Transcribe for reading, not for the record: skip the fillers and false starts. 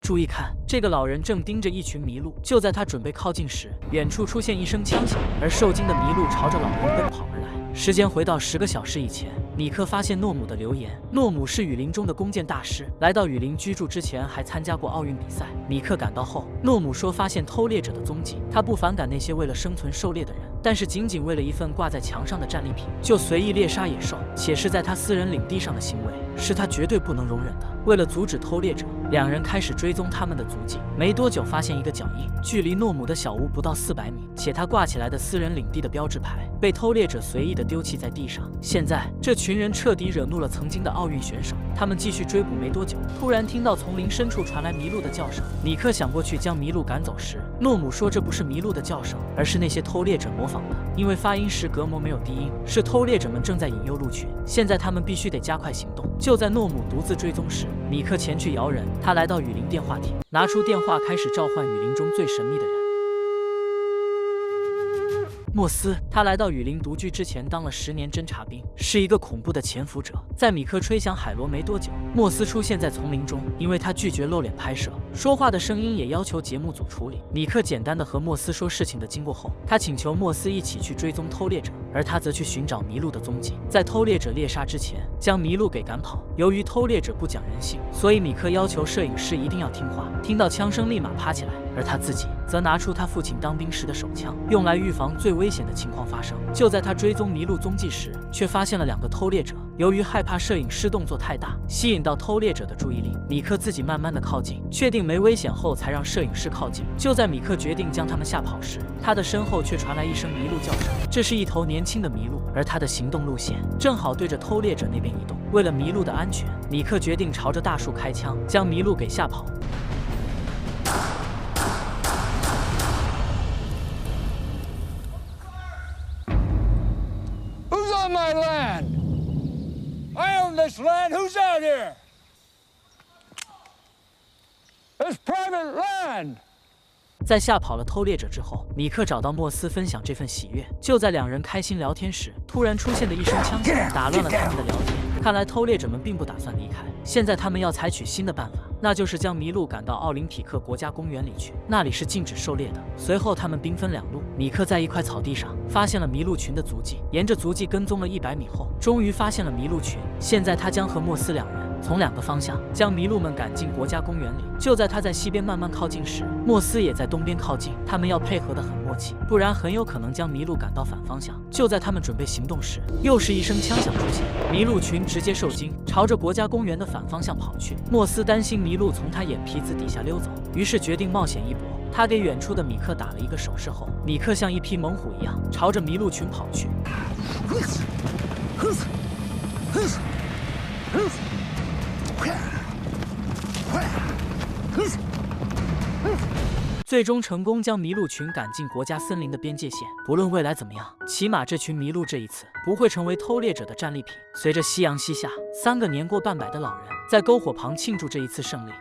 注意看，这个老人正盯着一群麋鹿。就在他准备靠近时，远处出现一声枪响，而受惊的麋鹿朝着老人奔跑而来。时间回到10个小时以前，米克发现诺姆的留言。诺姆是雨林中的弓箭大师，来到雨林居住之前还参加过奥运比赛。米克赶到后，诺姆说发现偷猎者的踪迹。他不反感那些为了生存狩猎的人，但是仅仅为了一份挂在墙上的战利品就随意猎杀野兽，且是在他私人领地上的行为，是他绝对不能容忍的。为了阻止偷猎者，两人开始追踪他们的足迹。没多久，发现一个脚印，距离诺姆的小屋不到400米，且他挂起来的私人领地的标志牌被偷猎者随意的丢弃在地上。现在，这群人彻底惹怒了曾经的奥运选手。他们继续追捕没多久，突然听到丛林深处传来麋鹿的叫声。米克想过去将麋鹿赶走时，诺姆说这不是麋鹿的叫声，而是那些偷猎者模仿的，因为发音时隔膜没有低音，是偷猎者们正在引诱鹿群。现在他们必须得加快行动。就在诺姆独自追踪时，米克前去摇人。他来到雨林电话亭，拿出电话开始召唤雨林中最神秘的人。莫斯，他来到雨林独居之前当了10年侦察兵，是一个恐怖的潜伏者。在米克吹响海螺没多久，莫斯出现在丛林中，因为他拒绝露脸拍摄，说话的声音也要求节目组处理。米克简单的和莫斯说事情的经过后，他请求莫斯一起去追踪偷猎者，而他则去寻找麋鹿的踪迹，在偷猎者猎杀之前将麋鹿给赶跑。由于偷猎者不讲人性，所以米克要求摄影师一定要听话，听到枪声立马爬起来，而他自己则拿出他父亲当兵时的手枪，用来预防最危险的情况发生。就在他追踪麋鹿踪迹时，却发现了2个偷猎者。由于害怕摄影师动作太大，吸引到偷猎者的注意力，米克自己慢慢的靠近，确定没危险后才让摄影师靠近。就在米克决定将他们吓跑时，他的身后却传来一声麋鹿叫声。这是一头年轻的麋鹿，而他的行动路线正好对着偷猎者那边移动。为了麋鹿的安全，米克决定朝着大树开枪，将麋鹿给吓跑。Who's on my land? I own this land. Who's out here? It's private land. 在吓跑了偷猎者之后，米克找到莫斯分享这份喜悦。就在2人开心聊天时，突然出现的一声枪响打乱了他们的聊天。看来偷猎者们并不打算离开，现在他们要采取新的办法，那就是将麋鹿赶到奥林匹克国家公园里去，那里是禁止狩猎的。随后他们兵分2路，米克在一块草地上发现了麋鹿群的足迹，沿着足迹跟踪了100米后，终于发现了麋鹿群。现在他将和莫斯2人从2个方向将麋鹿们赶进国家公园里。就在他在西边慢慢靠近时，莫斯也在东边靠近，他们要配合得很默契，不然很有可能将麋鹿赶到反方向。就在他们准备行动时，又是一声枪响出现，麋鹿群直接受惊，朝着国家公园的反方向跑去。莫斯担心麋鹿从他眼皮子底下溜走，于是决定冒险一搏。他给远处的米克打了一个手势后，米克像一匹猛虎一样朝着麋鹿群跑去。最终成功将麋鹿群赶进国家森林的边界线。不论未来怎么样，起码这群麋鹿这一次不会成为偷猎者的战利品。随着夕阳西下，3个年过半百的老人在篝火旁庆祝这一次胜利。